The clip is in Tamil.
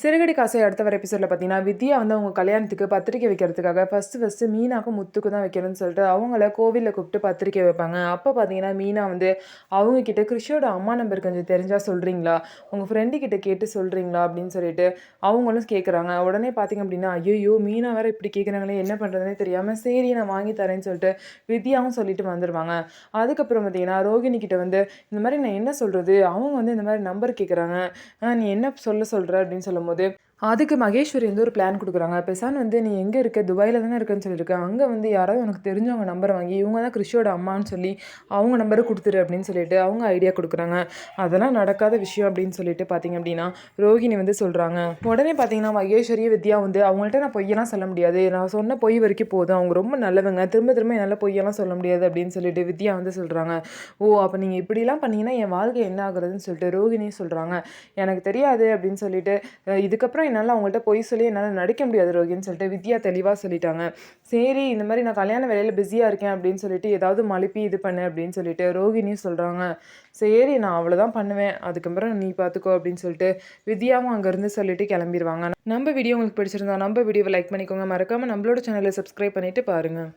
சிறுகடி காசை அடுத்த வர எபிசோடில் பார்த்தீங்கன்னா, வித்யா வந்து அவங்க கல்யாணத்துக்கு பத்திரிக்கை வைக்கிறதுக்காக ஃபஸ்ட்டு மீனாக்கும் முத்துக்கும் தான் வைக்கணும்னு சொல்லிட்டு அவங்கள கோவிலில் கூப்பிட்டு பத்திரிக்கை வைப்பாங்க. அப்போ பார்த்தீங்கன்னா, மீனா வந்து அவங்கக்கிட்ட கிறிஷோட அம்மா நம்பர் கொஞ்சம் தெரிஞ்சால் சொல்கிறீங்களா, உங்கள் ஃப்ரெண்டு கிட்ட கேட்டு சொல்கிறீங்களா அப்படின்னு சொல்லிட்டு அவங்களும் கேட்குறாங்க. உடனே பார்த்தீங்க அப்படின்னா, ஐயோ மீனா வேறு இப்படி கேட்குறாங்களே, என்ன பண்ணுறதுனே தெரியாமல் சரி நான் வாங்கி தரேன்னு சொல்லிட்டு வித்யாவும் சொல்லிட்டு வந்துடுவாங்க. அதுக்கப்புறம் பார்த்தீங்கன்னா, ரோகிணி கிட்ட வந்து இந்த மாதிரி நான் என்ன சொல்கிறது, அவங்க வந்து இந்த மாதிரி நம்பர் கேட்குறாங்க, நீ என்ன சொல்கிற அப்படின்னு சொல்லும்போது அதுக்கு மகேஸ்வரி வந்து ஒரு பிளான் குடுக்குறாங்க. பெசான்னு வந்து நீ எங்க இருக்க? துபாயில தானே இருக்கன்னு சொல்லியிருக்க. அங்க வந்து யாராவது உனக்கு தெரிஞ்சவங்க நம்பர் வாங்கி, இவங்க தான் கிறிஷோட அம்மான்னு சொல்லி, அவங்க நம்பர குடுத்துரு அப்படின்னு சொல்லிட்டு அவங்க ஐடியா குடுக்குறாங்க. அதெல்லாம் நடக்காத விஷயம் அப்படின்னு சொல்லிட்டு பார்த்தீங்க அப்படின்னா, ரோகிணி வந்து சொல்றாங்க. உடனே பார்த்தீங்கன்னா, மகேஸ்வரி, வித்யா வந்து அவங்கள்ட்ட நான் பொய்யெல்லாம் சொல்ல முடியாது. நான் சொன்ன பொய் வரைக்கும் போதும். அவங்க ரொம்ப நல்லவங்க. திரும்ப திரும்ப என்னால பொய்யெல்லாம் சொல்ல முடியாது அப்படின்னு சொல்லிட்டு வித்யா வந்து சொல்றாங்க. ஓ! அப்ப நீங்க இப்படிலாம் பண்ணீங்கன்னா, என் வாழ்க்கை என்ன ஆகுறதுன்னு சொல்லிட்டு ரோகிணி சொல்றாங்க. எனக்கு தெரியாது அப்படின்னு சொல்லிட்டு, இதுக்கப்புறம் என்னால் அவங்கள்ட்ட பொய் சொல்லி என்னால் நடிக்க முடியாது ரோகின்னு சொல்லிட்டு வித்யா தெளிவாக சொல்லிட்டாங்க. சரி இந்த மாதிரி நான் கல்யாண வேலையில் பிஸியாக இருக்கேன் அப்படின்னு சொல்லிட்டு ஏதாவது மழுப்பி இது பண்ணு அப்படின்னு சொல்லிட்டு ரோகிணியும் சொல்கிறாங்க. சரி நான் அவ்வளோதான் பண்ணுவேன், அதுக்கப்புறம் நீ பார்த்துக்கோ அப்படின்னு சொல்லிட்டு வித்யாவும் அங்கேருந்து சொல்லிட்டு கிளம்பிடுவாங்க. நம்ம வீடியோ உங்களுக்கு பிடிச்சிருந்தா நம்ம வீடியோவை லைக் பண்ணிக்கோங்க. மறக்காமல் நம்மளோட சேனலை சப்ஸ்கிரைப் பண்ணிவிட்டு பாருங்கள்.